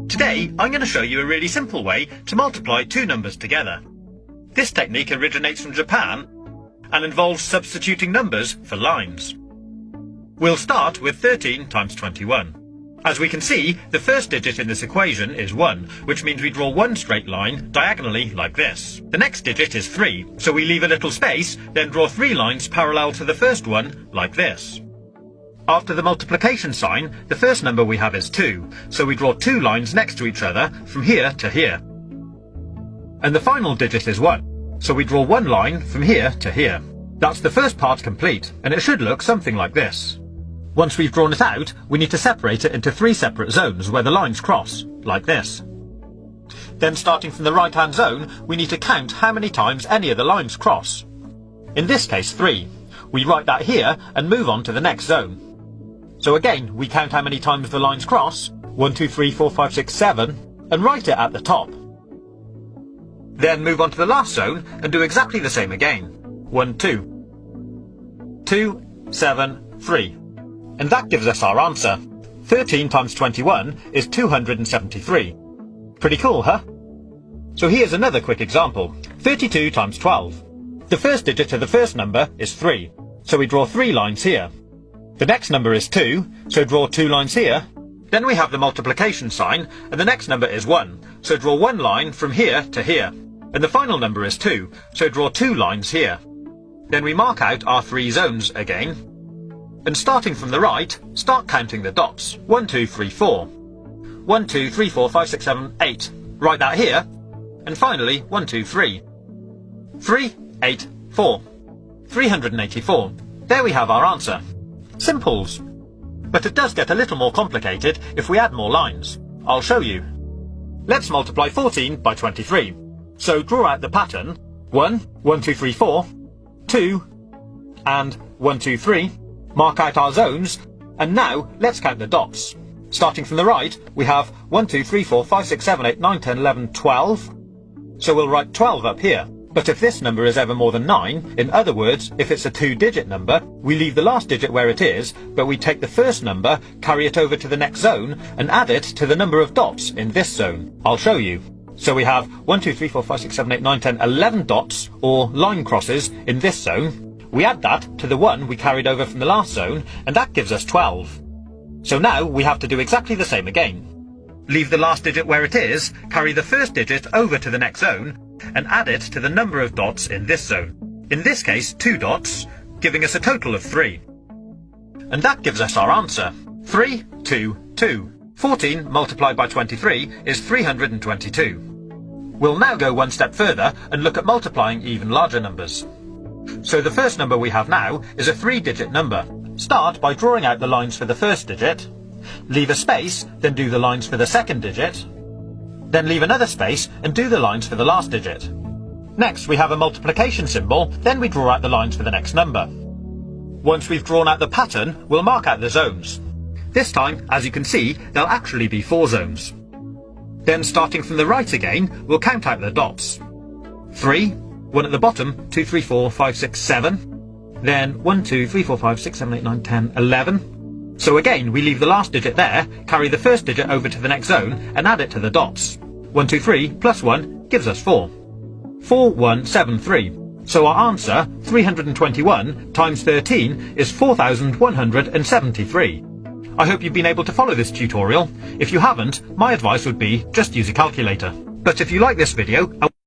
Today, I'm going to show you a really simple way to multiply two numbers together. This technique originates from Japan and involves substituting numbers for lines. We'll start with 13 times 21. As we can see, the first digit in this equation is 1, which means we draw one straight line diagonally like this. The next digit is 3, so we leave a little space, then draw 3 lines parallel to the first one like this. After the multiplication sign, the first number we have is 2, so we draw 2 lines next to each other from here to here. And the final digit is 1, so we draw 1 line from here to here. That's the first part complete, and it should look something like this. Once we've drawn it out, we need to separate it into 3 separate zones where the lines cross, like this. Then starting from the right-hand zone, we need to count how many times any of the lines cross. In this case, 3. We write that here and move on to the next zone. So again, we count how many times the lines cross, 1, 2, 3, 4, 5, 6, 7, and write it at the top. Then move on to the last zone and do exactly the same again. 1, 2. 2, 7, 3. And that gives us our answer. 13 times 21 is 273. Pretty cool, huh? So here's another quick example. 32 times 12. The first digit of the first number is 3, so we draw 3 lines here. The next number is 2, so draw 2 lines here. Then we have the multiplication sign, and the next number is 1, so draw 1 line from here to here. And the final number is 2, so draw 2 lines here. Then we mark out our 3 zones again. And starting from the right, start counting the dots. 1, 2, 3, 4. 1, 2, 3, 4, 5, 6, 7, 8. Write that here. And finally, 1, 2, 3. 3, 8, 4. 384. There we have our answer. Simples. But it does get a little more complicated if we add more lines. I'll show you. Let's multiply 14 by 23. So draw out the pattern. 1, 1, 2, 3, 4. 2, and 1, 2, 3. Mark out our zones, and now let's count the dots. Starting from the right, we have 1, 2, 3, 4, 5, 6, 7, 8, 9, 10, 11, 12. So we'll write 12 up here. But if this number is ever more than 9, in other words, if it's a 2-digit number, we leave the last digit where it is, but we take the first number, carry it over to the next zone, and add it to the number of dots in this zone. I'll show you. So we have 1, 2, 3, 4, 5, 6, 7, 8, 9, 10, 11 dots, or line crosses, in this zone. We add that to the 1 we carried over from the last zone, and that gives us 12. So now we have to do exactly the same again. Leave the last digit where it is, carry the first digit over to the next zone, and add it to the number of dots in this zone. In this case, 2 dots, giving us a total of 3. And that gives us our answer. 3, 2, 2. 14 multiplied by 23 is 322. We'll now go one step further and look at multiplying even larger numbers. So the first number we have now is a 3-digit number. Start by drawing out the lines for the first digit, leave a space, then do the lines for the second digit, then leave another space and do the lines for the last digit. Next we have a multiplication symbol, then we draw out the lines for the next number. Once we've drawn out the pattern, we'll mark out the zones. This time, as you can see, there'll actually be 4 zones. Then starting from the right again, we'll count out the dots. 3, 1 at the bottom, 2, 3, 4, 5, 6, 7. Then 1, 2, 3, 4, 5, 6, 7, 8, 9, 10, 11. So again, we leave the last digit there, carry the first digit over to the next zone, and add it to the dots. 1, 2, 3 plus 1 gives us 4. 4, 1, 7, 3. So our answer, 321 times 13, is 4,173. I hope you've been able to follow this tutorial. If you haven't, my advice would be just use a calculator. But if you like this video,